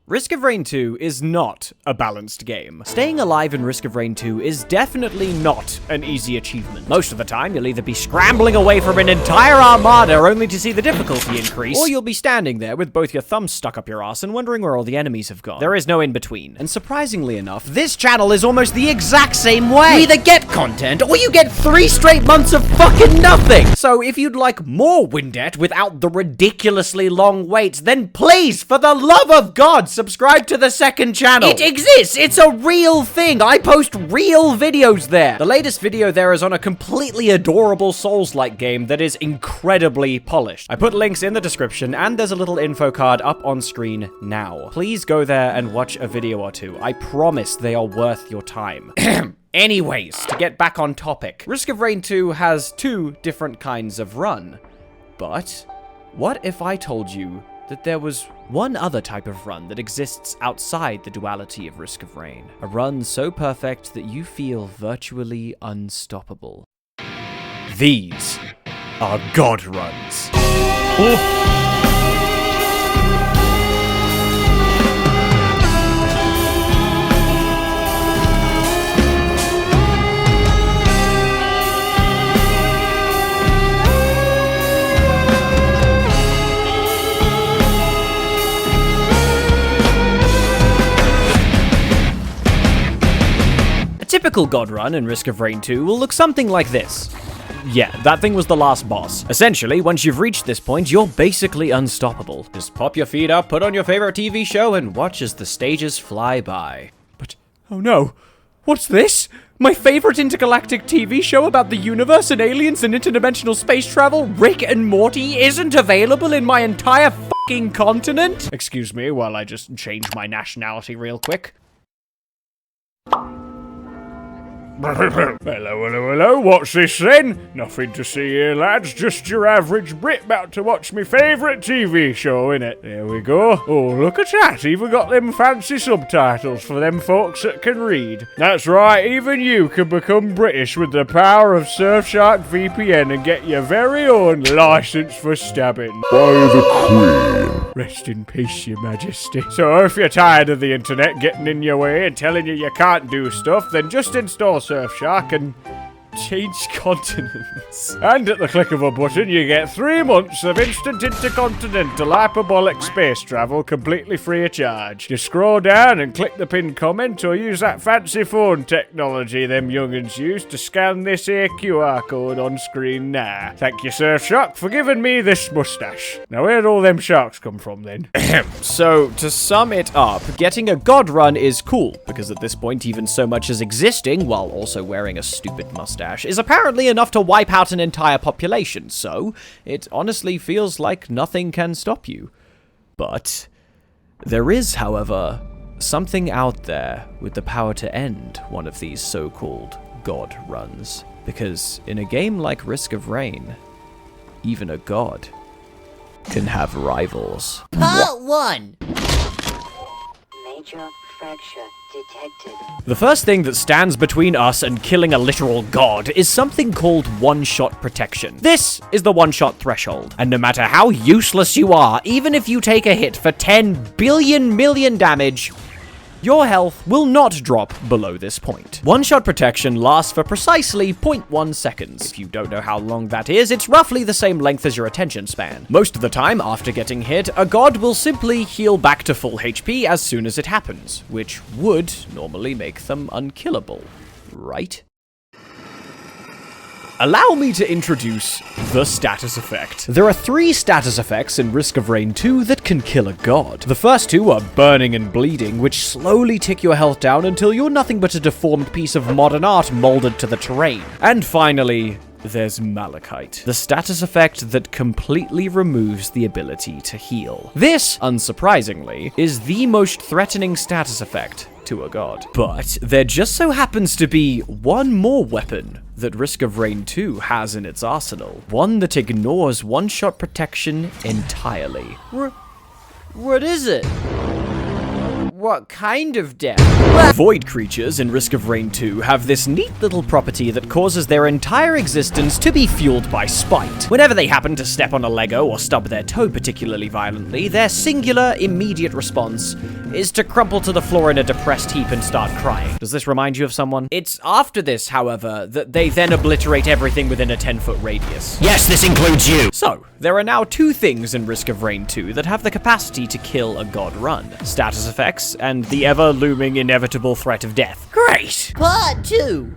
Risk of Rain 2 is not a balanced game. Staying alive in Risk of Rain 2 is definitely not an easy achievement. Most of the time, you'll either be scrambling away from an entire armada only to see the difficulty increase, or you'll be standing there with both your thumbs stuck up your ass and wondering where all the enemies have gone. There is no in-between. And surprisingly enough, this channel is almost the exact same way. You either get content, or you get 3 straight months of fucking nothing! So if you'd like more Windette without the ridiculously long waits, then please, for the love of God, subscribe to the second channel. It exists. It's a real thing. I post real videos there. The latest video there is on a completely adorable Souls-like game that is incredibly polished. I put links in the description, and there's a little info card up on screen now. Please go there and watch a video or two. I promise they are worth your time. Anyways, to get back on topic, Risk of Rain 2 has 2 different kinds of run. But what if I told you that there was one other type of run that exists outside the duality of Risk of Rain? A run so perfect that you feel virtually unstoppable. These are God runs. Typical God run in Risk of Rain 2 will look something like this. Yeah, that thing was the last boss. Essentially, once you've reached this point, you're basically unstoppable. Just pop your feet up, put on your favorite TV show, and watch as the stages fly by. But, oh no, what's this? My favorite intergalactic TV show about the universe and aliens and interdimensional space travel, Rick and Morty, isn't available in my entire fucking continent? Excuse me while I just change my nationality real quick. Hello, what's this then? Nothing to see here, lads, just your average Brit about to watch me favourite TV show, innit? There we go. Oh, look at that, even got them fancy subtitles for them folks that can read. That's right, even you can become British with the power of Surfshark VPN and get your very own licence for stabbing. By the Queen. Rest in peace, your majesty. So if you're tired of the internet getting in your way and telling you can't do stuff, then just install Surfshark and change continents. And at the click of a button, you get 3 months of instant intercontinental hyperbolic space travel completely free of charge. Just scroll down and click the pinned comment, or use that fancy phone technology them young'uns use to scan this here QR code on screen now. Thank you, Surfshark, for giving me this mustache. Now where'd all them sharks come from then? So, to sum it up, getting a God run is cool, because at this point even so much as existing, while also wearing a stupid mustache, is apparently enough to wipe out an entire population, so it honestly feels like nothing can stop you. But there is, however, something out there with the power to end one of these so-called God runs. Because in a game like Risk of Rain, even a god can have rivals. Part 1. Major fracture detected. The first thing that stands between us and killing a literal god is something called one-shot protection. This is the one-shot threshold, and no matter how useless you are, even if you take a hit for 10 billion million damage, your health will not drop below this point. One-shot protection lasts for precisely 0.1 seconds. If you don't know how long that is, it's roughly the same length as your attention span. Most of the time, after getting hit, a god will simply heal back to full HP as soon as it happens, which would normally make them unkillable, right? Allow me to introduce the status effect. There are 3 status effects in Risk of Rain 2 that can kill a god. The first 2 are burning and bleeding, which slowly tick your health down until you're nothing but a deformed piece of modern art molded to the terrain. And finally, there's Malachite, the status effect that completely removes the ability to heal. This, unsurprisingly, is the most threatening status effect to a god. But there just so happens to be one more weapon that Risk of Rain 2 has in its arsenal. One that ignores one-shot protection entirely. What is it? What kind of death? Void creatures in Risk of Rain 2 have this neat little property that causes their entire existence to be fueled by spite. Whenever they happen to step on a Lego or stub their toe particularly violently, their singular, immediate response is to crumple to the floor in a depressed heap and start crying. Does this remind you of someone? It's after this, however, that they then obliterate everything within a 10-foot radius. Yes, this includes you. So, there are now two things in Risk of Rain 2 that have the capacity to kill a god run. Status effects and the ever-looming inevitable threat of death. Great! Part 2.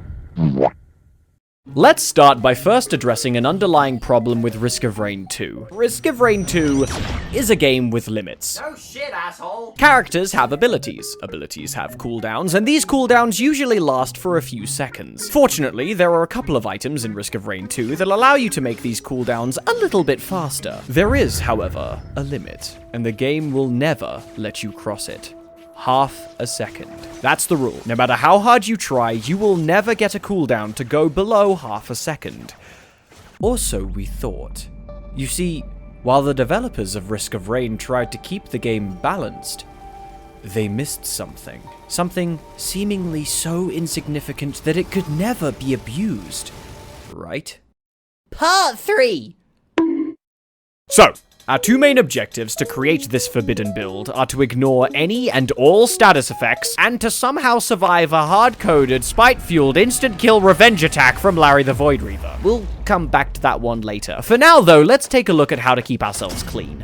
Let's start by first addressing an underlying problem with Risk of Rain 2. Risk of Rain 2 is a game with limits. Oh shit, asshole. Characters have abilities. Abilities have cooldowns, and these cooldowns usually last for a few seconds. Fortunately, there are a couple of items in Risk of Rain 2 that allow you to make these cooldowns a little bit faster. There is, however, a limit, and the game will never let you cross it. Half a second. That's the rule. No matter how hard you try, you will never get a cooldown to go below half a second. Or so we thought. You see, while the developers of Risk of Rain tried to keep the game balanced, they missed something. Something seemingly so insignificant that it could never be abused. Right? Part 3. So, our two main objectives to create this forbidden build are to ignore any and all status effects, and to somehow survive a hard-coded, spite-fueled instant kill revenge attack from Larry the Void Reaver. We'll come back to that one later. For now, though, let's take a look at how to keep ourselves clean.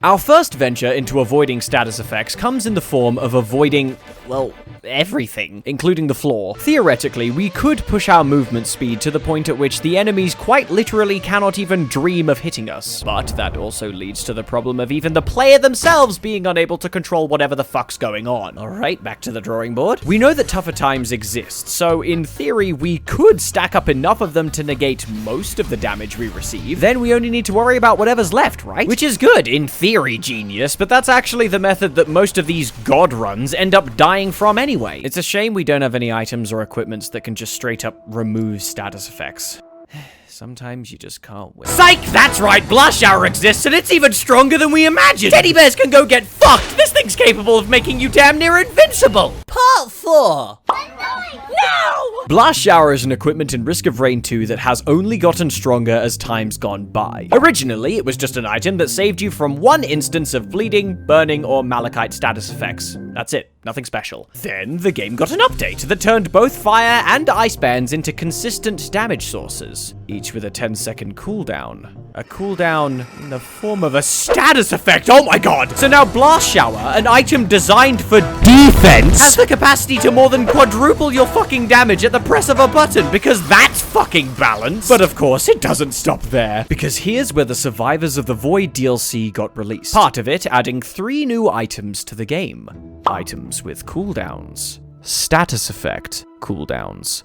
Our first venture into avoiding status effects comes in the form of avoiding, well, everything, including the floor. Theoretically, we could push our movement speed to the point at which the enemies quite literally cannot even dream of hitting us. But that also leads to the problem of even the player themselves being unable to control whatever the fuck's going on. Alright, back to the drawing board. We know that tougher times exist, so in theory, we could stack up enough of them to negate most of the damage we receive. Then we only need to worry about whatever's left, right? Which is good, in theory, genius, but that's actually the method that most of these god runs end up dying from anyway. It's a shame we don't have any items or equipments that can just straight up remove status effects. Sometimes you just can't win. Psych! That's right, Blast Shower exists, and it's even stronger than we imagined! Teddy bears can go get fucked! This thing's capable of making you damn near invincible! Part 4. No! Blast Shower is an equipment in Risk of Rain 2 that has only gotten stronger as time's gone by. Originally, it was just an item that saved you from one instance of bleeding, burning, or malachite status effects. That's it. Nothing special. Then, the game got an update that turned both fire and ice bands into consistent damage sources, each with a 10-second cooldown. A cooldown in the form of a status effect! Oh my god! So now Blast Shower, an item designed for defense, has the capacity to more than quadruple your fucking damage at the press of a button, because that's fucking balance! But of course, it doesn't stop there, because here's where the Survivors of the Void DLC got released. Part of it adding 3 new items to the game. Items with cooldowns. Status effect cooldowns.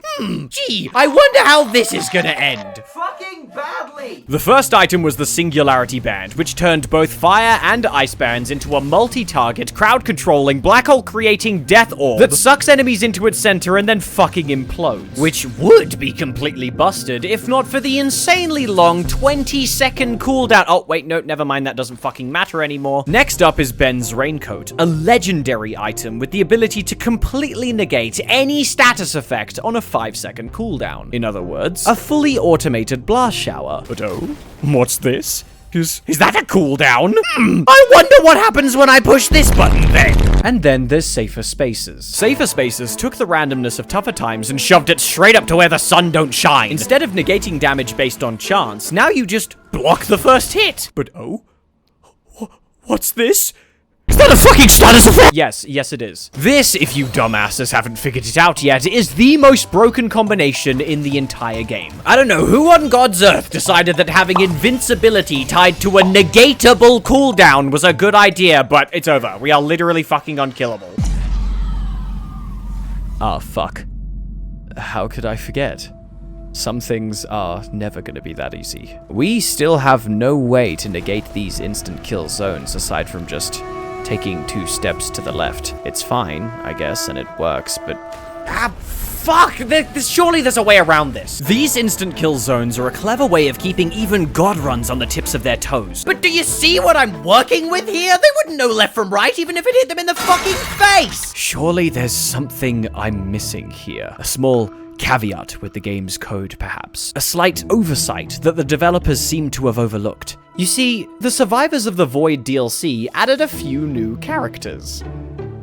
Gee, I wonder how this is gonna end. Fucking badly. The first item was the Singularity Band, which turned both fire and ice bands into a multi-target, crowd-controlling, black hole-creating death orb that sucks enemies into its center and then fucking implodes. Which would be completely busted if not for the insanely long 20-second cooldown. Oh, wait, no, never mind, that doesn't fucking matter anymore. Next up is Ben's Raincoat, a legendary item with the ability to completely negate any status effect on a 5-second cooldown. In other words, a fully automated blast shower. But oh, what's this? Is that a cooldown? I wonder what happens when I push this button then. And then there's Safer Spaces. Safer Spaces took the randomness of tougher times and shoved it straight up to where the sun don't shine. Instead of negating damage based on chance, now you just block the first hit. But oh, what's this? Is that a fucking status effect? Yes, it is. This, if you dumbasses haven't figured it out yet, is the most broken combination in the entire game. I don't know who on God's earth decided that having invincibility tied to a negatable cooldown was a good idea, but it's over. We are literally fucking unkillable. Ah, fuck. How could I forget? Some things are never gonna be that easy. We still have no way to negate these instant kill zones aside from just taking 2 steps to the left. It's fine, I guess, and it works, but... Ah, fuck! Surely there's a way around this. These instant kill zones are a clever way of keeping even god runs on the tips of their toes. But do you see what I'm working with here? They wouldn't know left from right even if it hit them in the fucking face! Surely there's something I'm missing here. A small caveat with the game's code, perhaps. A slight oversight that the developers seem to have overlooked. You see, the Survivors of the Void DLC added a few new characters.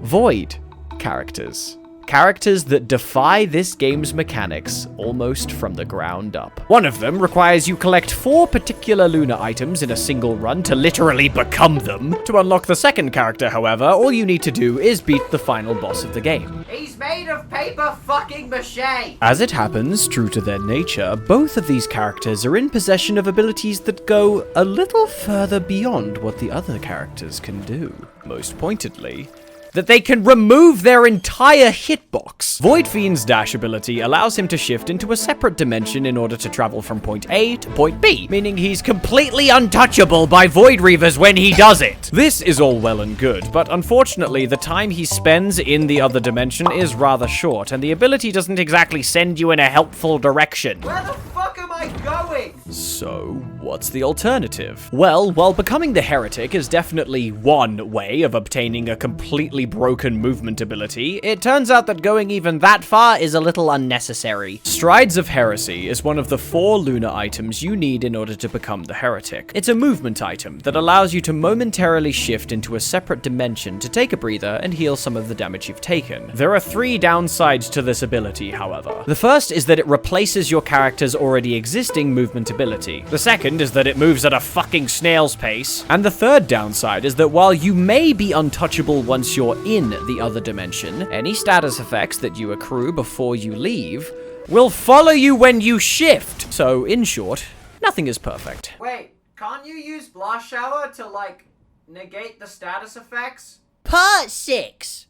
Void characters. Characters that defy this game's mechanics almost from the ground up. One of them requires you collect 4 particular lunar items in a single run to literally become them. To unlock the second character, however, all you need to do is beat the final boss of the game. He's made of paper fucking mache! As it happens, true to their nature, both of these characters are in possession of abilities that go a little further beyond what the other characters can do. Most pointedly, that they can remove their entire hitbox. Void Fiend's dash ability allows him to shift into a separate dimension in order to travel from point A to point B, meaning he's completely untouchable by Void Reavers when he does it. This is all well and good, but unfortunately the time he spends in the other dimension is rather short, and the ability doesn't exactly send you in a helpful direction. Where the fuck am I going? So, what's the alternative? Well, while becoming the Heretic is definitely one way of obtaining a completely broken movement ability, it turns out that going even that far is a little unnecessary. Strides of Heresy is one of the 4 lunar items you need in order to become the Heretic. It's a movement item that allows you to momentarily shift into a separate dimension to take a breather and heal some of the damage you've taken. There are 3 downsides to this ability, however. The first is that it replaces your character's already existing movement ability. The second is that it moves at a fucking snail's pace. And the third downside is that while you may be untouchable once you're in the other dimension, any status effects that you accrue before you leave will follow you when you shift. So, in short, nothing is perfect. Wait, can't you use Blast Shower to, like, negate the status effects? Part 6.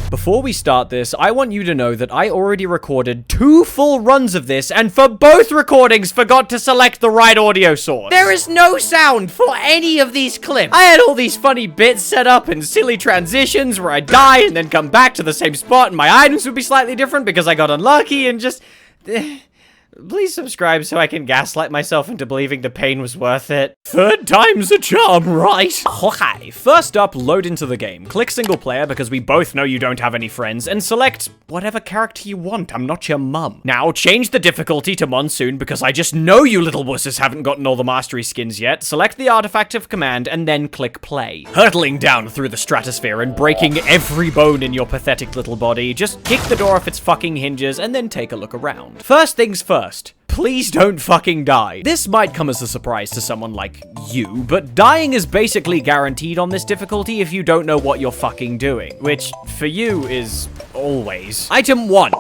Before we start this, I want you to know that I already recorded 2 full runs of this, and for both recordings forgot to select the right audio source. There is no sound for any of these clips. I had all these funny bits set up and silly transitions where I'd die and then come back to the same spot and my items would be slightly different because I got unlucky and just... Please subscribe so I can gaslight myself into believing the pain was worth it. Third time's a charm, right? Okay, first up, load into the game. Click single player because we both know you don't have any friends, and select whatever character you want. I'm not your mum. Now, change the difficulty to Monsoon because I just know you little wusses haven't gotten all the mastery skins yet. Select the artifact of command and then click play. Hurtling down through the stratosphere and breaking every bone in your pathetic little body, just kick the door off its fucking hinges and then take a look around. First things first. Please don't fucking die. This might come as a surprise to someone like you, but dying is basically guaranteed on this difficulty if you don't know what you're fucking doing, which for you is always. Item 1.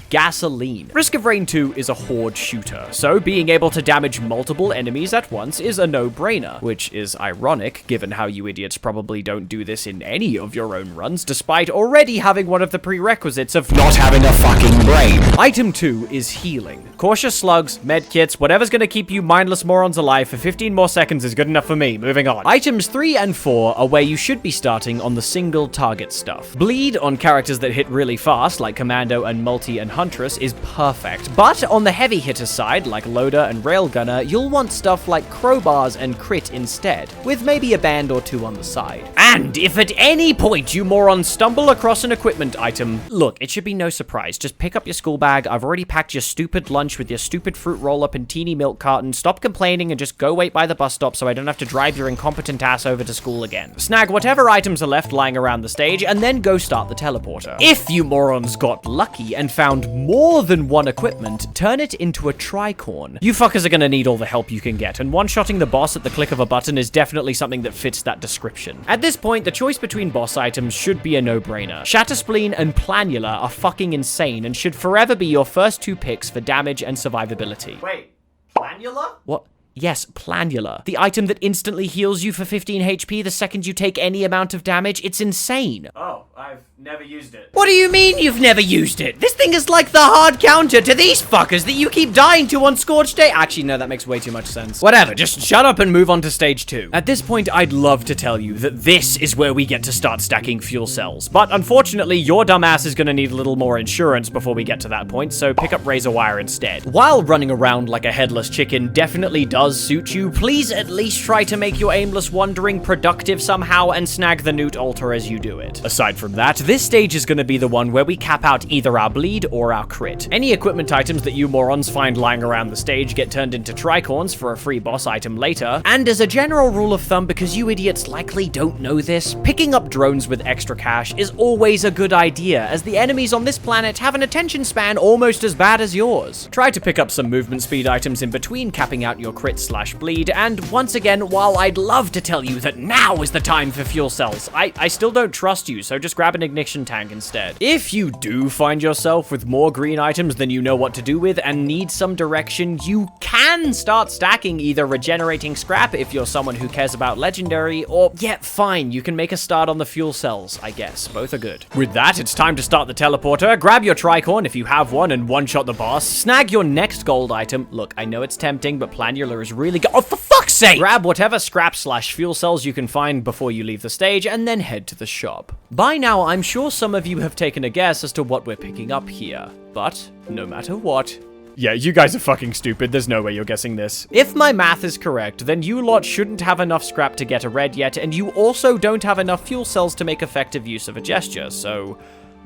Gasoline. Risk of Rain 2 is a horde shooter, so being able to damage multiple enemies at once is a no-brainer, which is ironic given how you idiots probably don't do this in any of your own runs, despite already having one of the prerequisites of not having a fucking brain. Item 2 is healing. Cautious slugs, medkits, whatever's gonna keep you mindless morons alive for 15 more seconds is good enough for me. Moving on. Items 3 and 4 are where you should be starting on the single target stuff. Bleed on characters that hit really fast, like Commando and Multi and Huntress, is perfect, but on the heavy hitter side, like Loader and Railgunner, you'll want stuff like Crowbars and Crit instead, with maybe a band or 2 on the side. And if at any point you morons stumble across an equipment item, look, it should be no surprise, just pick up your school bag, I've already packed your stupid lunch with your stupid fruit roll-up and teeny milk carton, stop complaining and just go wait by the bus stop so I don't have to drive your incompetent ass over to school again. Snag whatever items are left lying around the stage, and then go start the teleporter. If you morons got lucky and found more than one equipment, turn it into a tricorn. You fuckers are gonna need all the help you can get, and one-shotting the boss at the click of a button is definitely something that fits that description. At this point, the choice between boss items should be a no-brainer. Shatterspleen and Planula are fucking insane and should forever be your first 2 picks for damage and survivability. Wait, Planula? What? Yes, Planula. The item that instantly heals you for 15 HP the second you take any amount of damage. It's insane. Oh, I've never used it. What do you mean you've never used it? This thing is like the hard counter to these fuckers that you keep dying to on Scorched Day. Actually, no, that makes way too much sense. Whatever, just shut up and move on to stage 2. At this point, I'd love to tell you that this is where we get to start stacking fuel cells, but unfortunately, your dumbass is gonna need a little more insurance before we get to that point, so pick up razor wire instead. While running around like a headless chicken definitely does suit you, please at least try to make your aimless wandering productive somehow and snag the Newt altar as you do it. Aside from that, this stage is gonna be the one where we cap out either our bleed or our crit. Any equipment items that you morons find lying around the stage get turned into tricorns for a free boss item later, and as a general rule of thumb, because you idiots likely don't know this, picking up drones with extra cash is always a good idea, as the enemies on this planet have an attention span almost as bad as yours. Try to pick up some movement speed items in between capping out your crit / bleed, and once again, while I'd love to tell you that now is the time for fuel cells, I still don't trust you, so just grab an ignition tank instead. If you do find yourself with more green items than you know what to do with and need some direction, you can start stacking either regenerating scrap if you're someone who cares about legendary, or yeah, fine, you can make a start on the fuel cells, I guess. Both are good. With that, it's time to start the teleporter, grab your tricorn if you have one and one-shot the boss, snag your next gold item. Look, I know it's tempting, but Planular is really good. Oh, for fuck's sake! Grab whatever scrap / fuel cells you can find before you leave the stage, and then head to the shop. By now, I'm sure some of you have taken a guess as to what we're picking up here, but no matter what, yeah, you guys are fucking stupid. There's no way you're guessing this. If my math is correct, then you lot shouldn't have enough scrap to get a red yet, and you also don't have enough fuel cells to make effective use of a gesture, so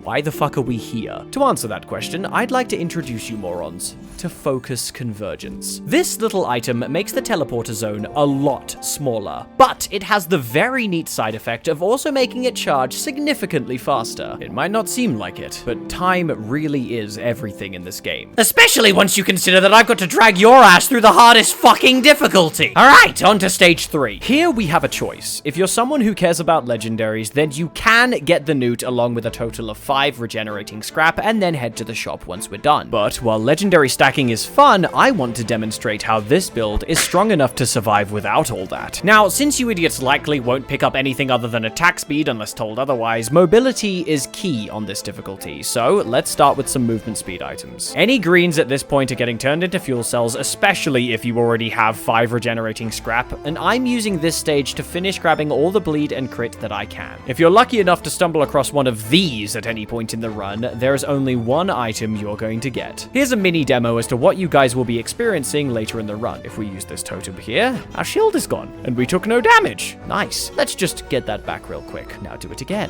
why the fuck are we here? To answer that question, I'd like to introduce you morons to Focus Convergence. This little item makes the teleporter zone a lot smaller, but it has the very neat side effect of also making it charge significantly faster. It might not seem like it, but time really is everything in this game. Especially once you consider that I've got to drag your ass through the hardest fucking difficulty. Alright, on to stage 3. Here we have a choice. If you're someone who cares about legendaries, then you can get the Newt along with a total of 5 regenerating scrap and then head to the shop once we're done. But while legendary stacking is fun, I want to demonstrate how this build is strong enough to survive without all that. Now, since you idiots likely won't pick up anything other than attack speed unless told otherwise, mobility is key on this difficulty, so let's start with some movement speed items. Any greens at this point are getting turned into fuel cells, especially if you already have 5 regenerating scrap, and I'm using this stage to finish grabbing all the bleed and crit that I can. If you're lucky enough to stumble across one of these at any point in the run, there's only one item you're going to get. Here's a mini demo as to what you guys will be experiencing later in the run. If we use this totem here, our shield is gone, and we took no damage. Nice. Let's just get that back real quick. Now do it again.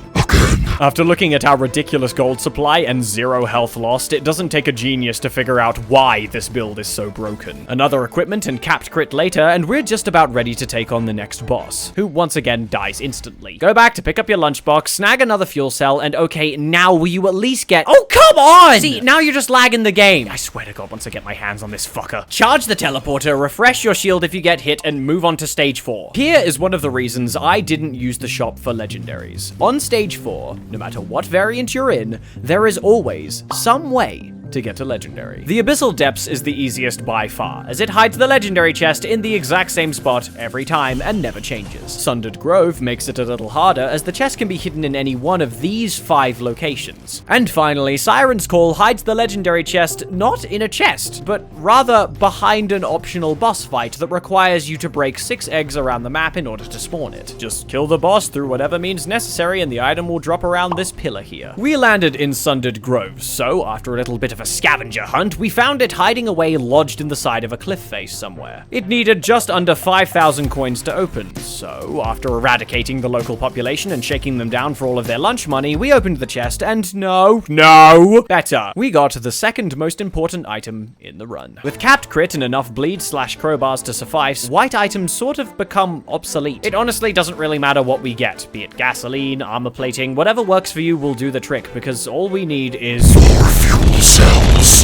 After looking at our ridiculous gold supply and 0 health lost, it doesn't take a genius to figure out why this build is so broken. Another equipment and capped crit later, and we're just about ready to take on the next boss, who once again dies instantly. Go back to pick up your lunchbox, snag another fuel cell, and okay, now will you at least get— oh, come on! See, now you're just lagging the game. I swear to God, once I get my hands on this fucker. Charge the teleporter, refresh your shield if you get hit, and move on to stage 4. Here is one of the reasons I didn't use the shop for legendaries. On stage 4, no matter what variant you're in, there is always some way to get a legendary. The Abyssal Depths is the easiest by far, as it hides the legendary chest in the exact same spot every time and never changes. Sundered Grove makes it a little harder, as the chest can be hidden in any one of these 5 locations. And finally, Siren's Call hides the legendary chest not in a chest, but rather behind an optional boss fight that requires you to break 6 eggs around the map in order to spawn it. Just kill the boss through whatever means necessary and the item will drop around this pillar here. We landed in Sundered Grove, so after a little bit of a scavenger hunt, we found it hiding away lodged in the side of a cliff face somewhere. It needed just under 5,000 coins to open, so after eradicating the local population and shaking them down for all of their lunch money, we opened the chest and better. We got the second most important item in the run. With capped crit and enough bleed / crowbars to suffice, white items sort of become obsolete. It honestly doesn't really matter what we get, be it gasoline, armor plating, whatever works for you will do the trick, because all we need is more fuel cells.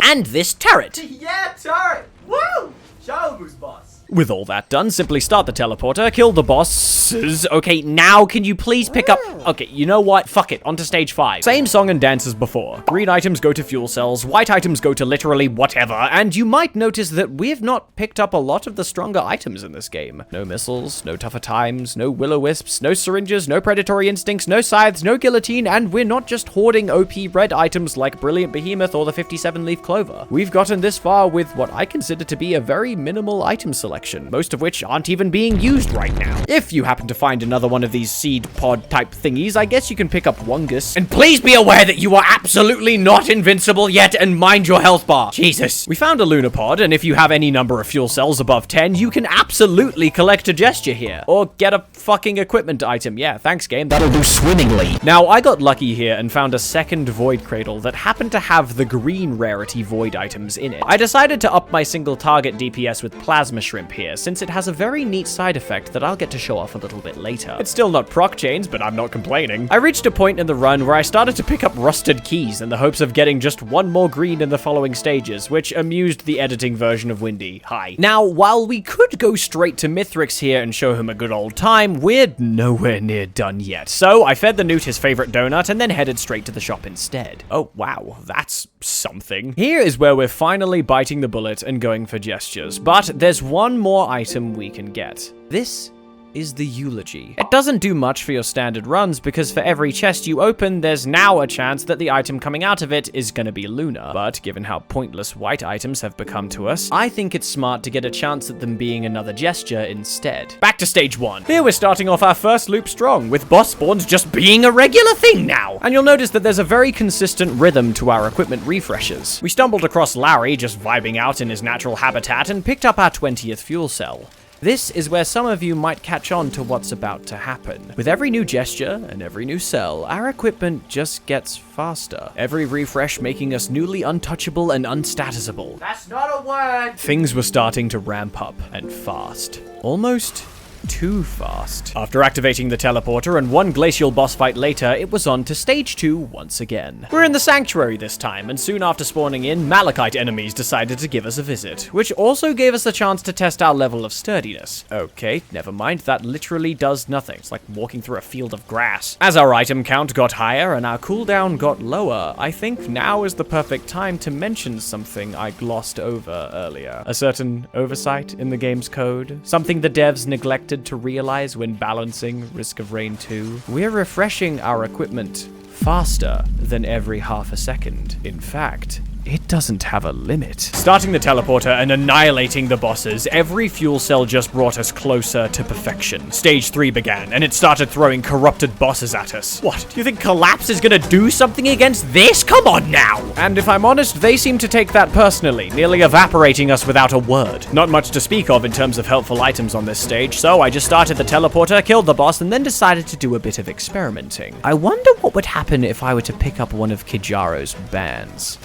And this turret. Yeah, turret! Woo! Show boost boss. With all that done, simply start the teleporter, kill the bosses. Okay, now can you please pick up... Okay, you know what? Fuck it, on to stage 5. Same song and dance as before. Green items go to fuel cells, white items go to literally whatever, and you might notice that we've not picked up a lot of the stronger items in this game. No missiles, no tougher times, no will-o-wisps, no syringes, no predatory instincts, no scythes, no guillotine, and we're not just hoarding OP red items like Brilliant Behemoth or the 57-leaf clover. We've gotten this far with what I consider to be a very minimal item selection, most of which aren't even being used right now. If you happen to find another one of these seed pod type thingies, I guess you can pick up Wungus. And please be aware that you are absolutely not invincible yet, and mind your health bar. Jesus. We found a lunar pod, and if you have any number of fuel cells above 10, you can absolutely collect a gesture here. Or get a fucking equipment item. Yeah, thanks game. That'll do swimmingly. Now, I got lucky here and found a second void cradle that happened to have the green rarity void items in it. I decided to up my single target DPS with plasma shrimp here, since it has a very neat side effect that I'll get to show off a little bit later. It's still not proc chains, but I'm not complaining. I reached a point in the run where I started to pick up rusted keys in the hopes of getting just one more green in the following stages, which amused the editing version of Windy. Hi. Now, while we could go straight to Mithrix here and show him a good old time, we're nowhere near done yet. So I fed the Newt his favorite donut and then headed straight to the shop instead. Oh, wow, that's something. Here is where we're finally biting the bullet and going for gestures, but there's one more item we can get. This is the Eulogy. It doesn't do much for your standard runs because for every chest you open, there's now a chance that the item coming out of it is gonna be Luna. But given how pointless white items have become to us, I think it's smart to get a chance at them being another gesture instead. Back to stage 1. Here we're starting off our first loop strong, with boss spawns just being a regular thing now. And you'll notice that there's a very consistent rhythm to our equipment refreshes. We stumbled across Larry just vibing out in his natural habitat and picked up our 20th fuel cell. This is where some of you might catch on to what's about to happen. With every new gesture and every new cell, our equipment just gets faster. Every refresh making us newly untouchable and unstatusable. That's not a word! Things were starting to ramp up, and fast. Almost too fast. After activating the teleporter and one glacial boss fight later, it was on to stage 2 once again. We're in the sanctuary this time, and soon after spawning in, Malachite enemies decided to give us a visit, which also gave us a chance to test our level of sturdiness. Okay, never mind, that literally does nothing. It's like walking through a field of grass. As our item count got higher and our cooldown got lower, I think now is the perfect time to mention something I glossed over earlier. A certain oversight in the game's code, something the devs neglected to realize when balancing Risk of Rain 2. We're refreshing our equipment faster than every half a second. In fact, it doesn't have a limit. Starting the teleporter and annihilating the bosses, every fuel cell just brought us closer to perfection. Stage 3 began, and it started throwing corrupted bosses at us. What, do you think Collapse is gonna do something against this? Come on now! And if I'm honest, they seem to take that personally, nearly evaporating us without a word. Not much to speak of in terms of helpful items on this stage, so I just started the teleporter, killed the boss, and then decided to do a bit of experimenting. I wonder what would happen if I were to pick up one of Kijaro's bands.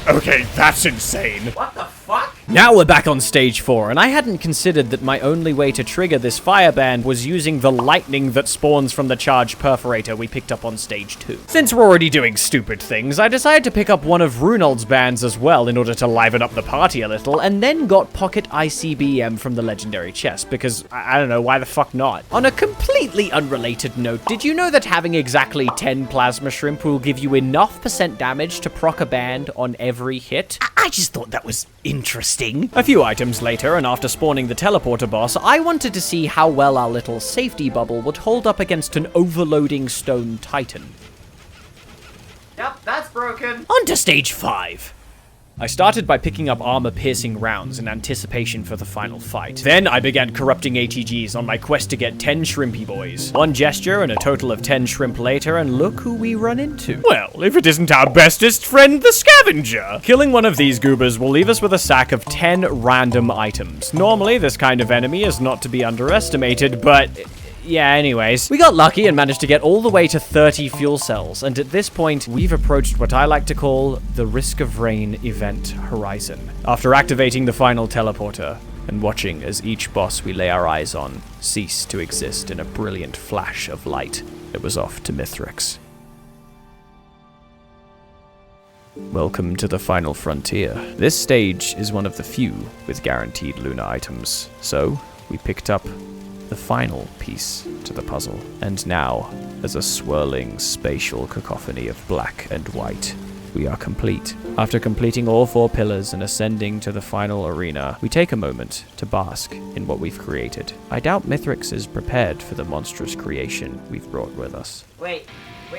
Okay, that's insane. What the fuck? Now we're back on stage 4, and I hadn't considered that my only way to trigger this fireband was using the lightning that spawns from the charged perforator we picked up on stage 2. Since we're already doing stupid things, I decided to pick up one of Runold's bands as well in order to liven up the party a little, and then got Pocket ICBM from the legendary chest, because I don't know, why the fuck not? On a completely unrelated note, did you know that having exactly 10 plasma shrimp will give you enough % damage to proc a band on every hit? I just thought that was interesting. A few items later, and after spawning the teleporter boss, I wanted to see how well our little safety bubble would hold up against an overloading stone titan. Yep, that's broken. On to stage 5. I started by picking up armor-piercing rounds in anticipation for the final fight. Then I began corrupting ATGs on my quest to get 10 shrimpy boys. One gesture and a total of 10 shrimp later, and look who we run into. Well, if it isn't our bestest friend, the scavenger! Killing one of these goobers will leave us with a sack of 10 random items. Normally, this kind of enemy is not to be underestimated, but yeah, anyways. We got lucky and managed to get all the way to 30 fuel cells, and at this point, we've approached what I like to call the Risk of Rain event horizon. After activating the final teleporter, and watching as each boss we lay our eyes on cease to exist in a brilliant flash of light, it was off to Mithrix. Welcome to the final frontier. This stage is one of the few with guaranteed lunar items, so we picked up the final piece to the puzzle. And now, as a swirling spatial cacophony of black and white, we are complete. After completing all 4 pillars and ascending to the final arena, we take a moment to bask in what we've created. I doubt Mithrix is prepared for the monstrous creation we've brought with us. Wait,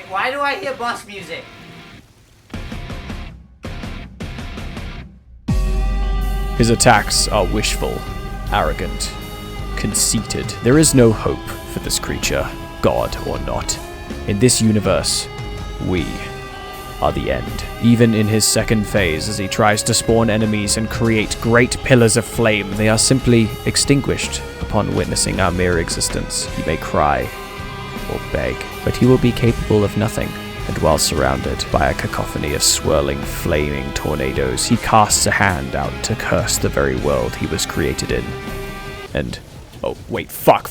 why do I hear boss music? His attacks are wishful, arrogant, conceited. There is no hope for this creature, god or not. In this universe, we are the end. Even in his second phase, as he tries to spawn enemies and create great pillars of flame, they are simply extinguished upon witnessing our mere existence. He may cry or beg, but he will be capable of nothing. And while surrounded by a cacophony of swirling, flaming tornadoes, he casts a hand out to curse the very world he was created in. And oh, wait, fuck,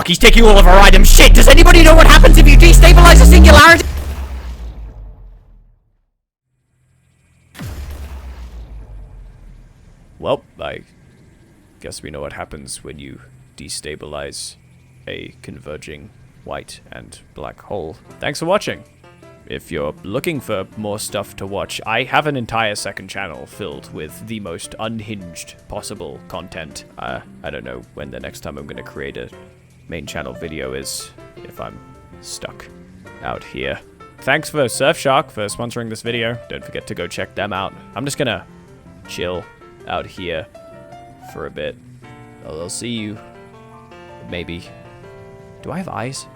he's taking all of our items. Shit, does anybody know what happens if you destabilize a singularity? Well, I guess we know what happens when you destabilize a converging white and black hole. Thanks for watching. If you're looking for more stuff to watch, I have an entire second channel filled with the most unhinged possible content. I don't know when the next time I'm going to create a main channel video is, if I'm stuck out here. Thanks for Surfshark for sponsoring this video. Don't forget to go check them out. I'm just gonna chill out here for a bit. I'll see you. Maybe. Do I have eyes?